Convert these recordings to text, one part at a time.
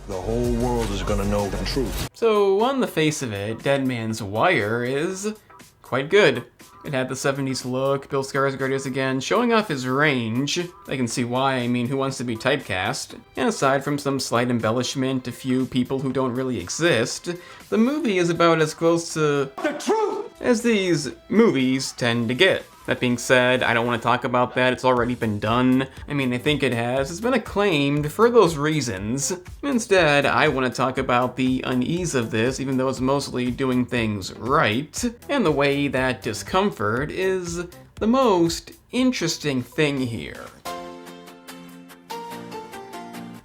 the whole world is gonna know the truth. So, on the face of it, Dead Man's Wire is quite good. It had the 70s look, Bill Skarsgård is again showing off his range. I can see why, I mean, who wants to be typecast? And aside from some slight embellishment, a few people who don't really exist, the movie is about as close to the truth as these movies tend to get. That being said, I don't want to talk about that, it's already been done. I mean, I think it has. It's been acclaimed for those reasons. Instead, I want to talk about the unease of this, even though it's mostly doing things right, and the way that discomfort is the most interesting thing here.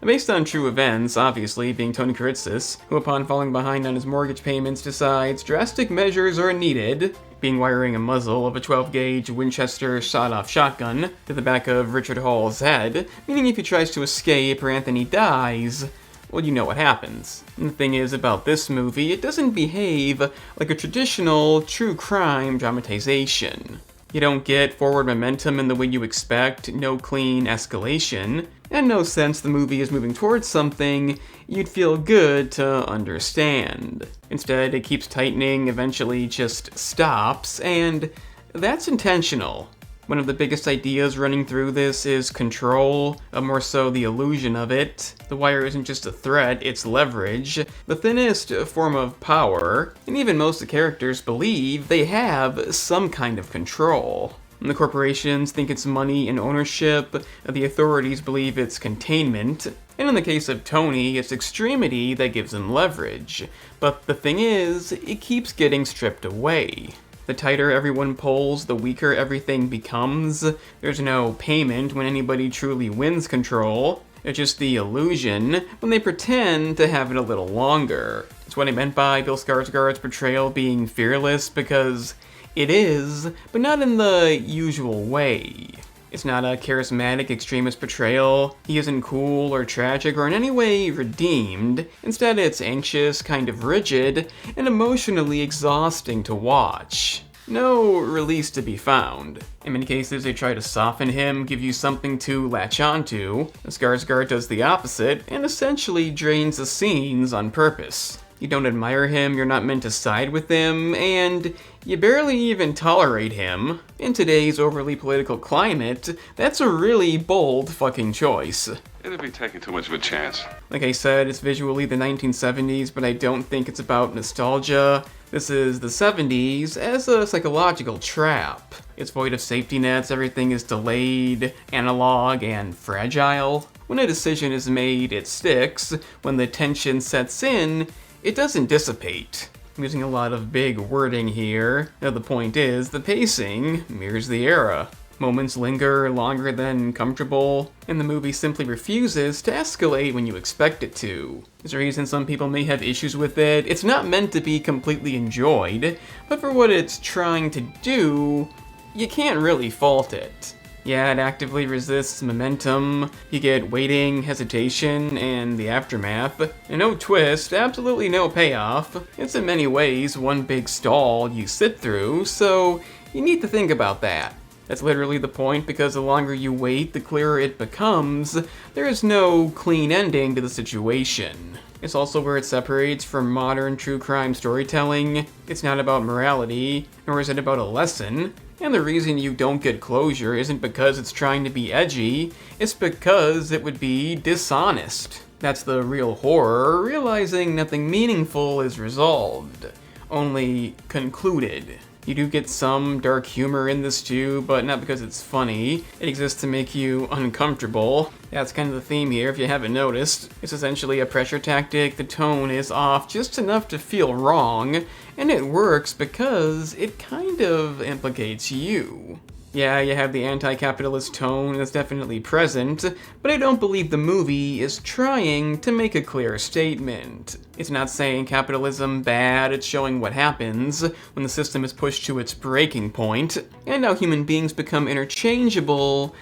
Based on true events, obviously, being Tony Kiritsis, who upon falling behind on his mortgage payments decides drastic measures are needed, being wiring a muzzle of a 12-gauge Winchester sawed-off shotgun to the back of Richard Hall's head, meaning if he tries to escape or Anthony dies, well, you know what happens. And the thing is about this movie, it doesn't behave like a traditional true crime dramatization. You don't get forward momentum in the way you expect, no clean escalation, and no sense the movie is moving towards something you'd feel good to understand. Instead, it keeps tightening, eventually just stops, and that's intentional. One of the biggest ideas running through this is control, more so the illusion of it. The wire isn't just a threat, it's leverage, the thinnest form of power, and even most of the characters believe they have some kind of control. The corporations think it's money and ownership, the authorities believe it's containment, and in the case of Tony, it's extremity that gives him leverage. But the thing is, it keeps getting stripped away. The tighter everyone pulls, the weaker everything becomes. There's no payment when anybody truly wins control. It's just the illusion when they pretend to have it a little longer. It's what I meant by Bill Skarsgård's portrayal being fearless, because it is, but not in the usual way. It's not a charismatic extremist portrayal. He isn't cool or tragic or in any way redeemed. Instead, it's anxious, kind of rigid, and emotionally exhausting to watch. No release to be found. In many cases, they try to soften him, give you something to latch onto. Skarsgård does the opposite, and essentially drains the scenes on purpose. You don't admire him, you're not meant to side with him, and you barely even tolerate him. In today's overly political climate, that's a really bold fucking choice. It'd be taking too much of a chance. Like I said, it's visually the 1970s, but I don't think it's about nostalgia. This is the 70s as a psychological trap. It's void of safety nets, everything is delayed, analog, and fragile. When a decision is made, it sticks. When the tension sets in, it doesn't dissipate. I'm using a lot of big wording here. Now the point is, the pacing mirrors the era. Moments linger longer than comfortable, and the movie simply refuses to escalate when you expect it to. There's a reason some people may have issues with it. It's not meant to be completely enjoyed, but for what it's trying to do, you can't really fault it. Yeah, it actively resists momentum. You get waiting, hesitation, and the aftermath. And no twist, absolutely no payoff. It's in many ways one big stall you sit through, so you need to think about that. That's literally the point, because the longer you wait, the clearer it becomes. There is no clean ending to the situation. It's also where it separates from modern true crime storytelling. It's not about morality, nor is it about a lesson. And the reason you don't get closure isn't because it's trying to be edgy, it's because it would be dishonest. That's the real horror, realizing nothing meaningful is resolved, only concluded. You do get some dark humor in this too, but not because it's funny. It exists to make you uncomfortable. That's kind of the theme here, if you haven't noticed. It's essentially a pressure tactic. The tone is off just enough to feel wrong, and it works because it kind of implicates you. Yeah, you have the anti-capitalist tone that's definitely present, but I don't believe the movie is trying to make a clear statement. It's not saying capitalism bad, it's showing what happens when the system is pushed to its breaking point, and how human beings become interchangeable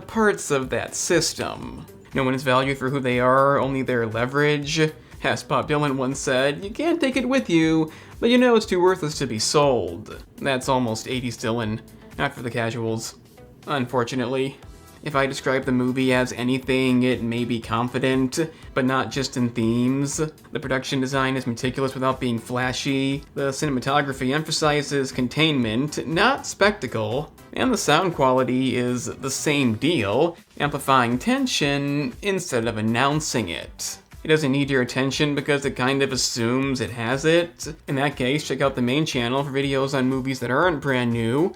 parts of that system. No one is valued for who they are, only their leverage. As Bob Dylan once said, you can't take it with you, but you know it's too worthless to be sold. That's almost 80s Dylan. Not for the casuals, unfortunately. If I describe the movie as anything, it may be confident, but not just in themes. The production design is meticulous without being flashy. The cinematography emphasizes containment, not spectacle. And the sound quality is the same deal, amplifying tension instead of announcing it. It doesn't need your attention because it kind of assumes it has it. In that case, check out the main channel for videos on movies that aren't brand new.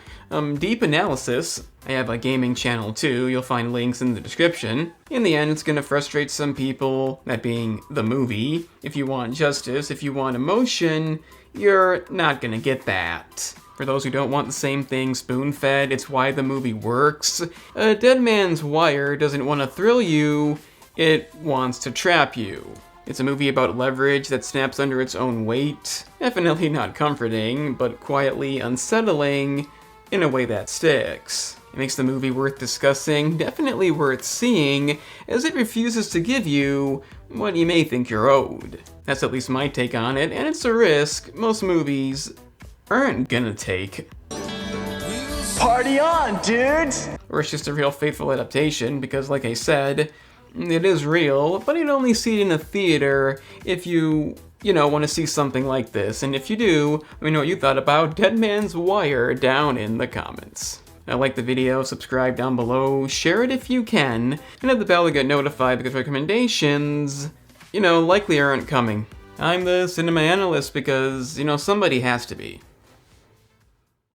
Deep analysis. I have a gaming channel too, you'll find links in the description. In the end, it's gonna frustrate some people, that being the movie. If you want justice, if you want emotion, you're not gonna get that. For those who don't want the same thing spoon-fed, it's why the movie works. A Dead Man's Wire doesn't want to thrill you, it wants to trap you. It's a movie about leverage that snaps under its own weight. Definitely not comforting, but quietly unsettling in a way that sticks. It makes the movie worth discussing, definitely worth seeing, as it refuses to give you what you may think you're owed. That's at least my take on it, and it's a risk most movies aren't gonna take. Party on, dudes! Or it's just a real faithful adaptation, because like I said, it is real, but you'd only see it in a theater if you want to see something like this. And if you do, let me know what you thought about Dead Man's Wire down in the comments. Like the video, subscribe down below, share it if you can, and hit the bell to get notified because recommendations, likely aren't coming. I'm the cinema analyst because, somebody has to be.